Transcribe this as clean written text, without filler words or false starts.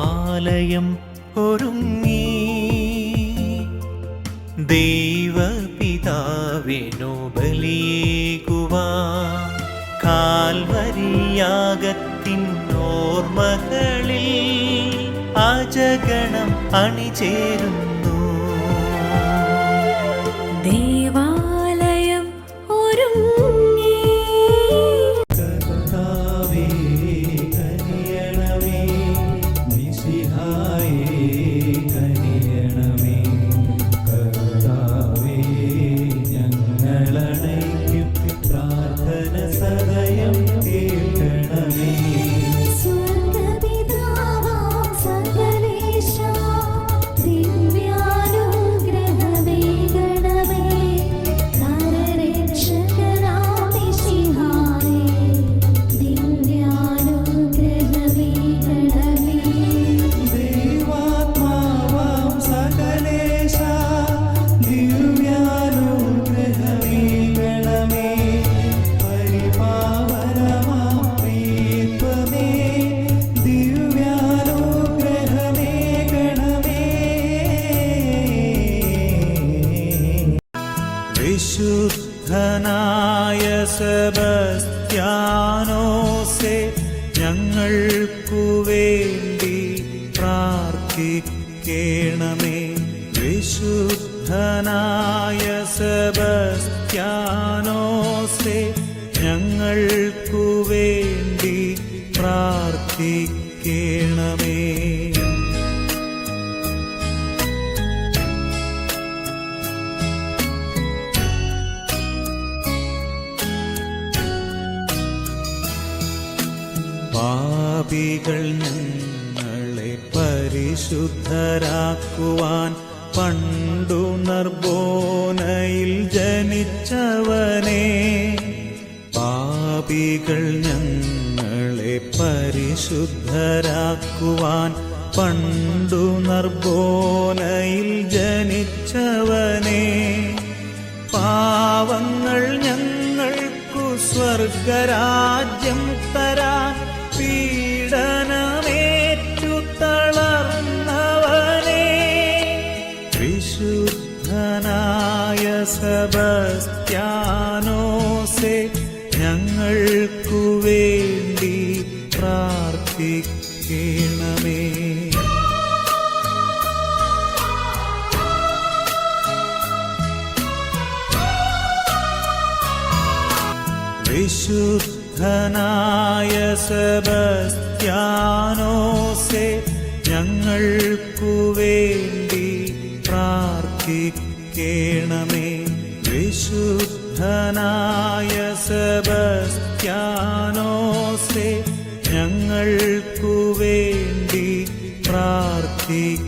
ദേവാലയം ഒരുങ്ങി ദൈവപിതാവിനു ബലിയേകുവാൻ കാൽവരിയാഗത്തിൻ ഓർമ്മകളിൽ അജഗണം അണിചേരുന്നു. ദേവാലയം ഒരുങ്ങി കർത്താവേ കനിയണമേ, മിശിഹായേ കനിയണമേ. കർത്താവേ ഞങ്ങളണയ്ക്കും പ്രാർത്ഥന സദയം കേൾക്കണമേ. സ്വർഗ്ഗപിതാവാം സകലേശാ, ദിവ്യാനുഗ്രഹമേകണമേ. നരരക്ഷകനാം മിശിഹായേ, ദിവ്യാനുഗ്രഹമേകണമേ. ദൈവാത്മാവാം സകലേശാ, ദിവ്യാനുഗ്രഹമേകണമേ. പരിപാവനമാം പ്രീത്വമേ, ദിവ്യാനുഗ്രഹമേകണമേ. വിശുദ്ധനായ സെബസ്ത്യാനോസേ, ഞങ്ങൾക്കു വേണ്ടി പ്രാർത്ഥിക്കേണമേ. വിശുദ്ധനായ സെബസ്ത്യാനോസേ, ഞങ്ങൾക്കു വേണ്ടി പ്രാർത്ഥിക്കേണമേ. പാപികൾ ഞങ്ങളെ പരിശുദ്ധരാക്കുവാൻ പണ്ടു നർബോനയിൽ ജനിച്ചവനേ. പാപികൾ ഞങ്ങളെ പരിശുദ്ധരാക്കുവാൻ പണ്ടു നർബോനയിൽ ജനിച്ചവനേ. പാവങ്ങൾ ഞങ്ങൾക്കു സ്വർഗരാജ്യം തരാൻ പീഡനമേറ്റു തളർന്നവനേ. വിശുദ്ധനായ സെബസ്ത്യാനോസേ, ഞങ്ങൾക്കു വേണ്ടി പ്രാർത്ഥിക്കേണമേ. വിശുദ്ധനായ സെബസ്ത്യാനോസേ, ഞങ്ങൾക്കു വേണ്ടി പ്രാർത്ഥിക്കേണമേ. വിശുദ്ധനായ സെബസ്ത്യാനോസേ, ഞങ്ങൾക്കു വേണ്ടി പ്രാർത്ഥിക്കേണമേ.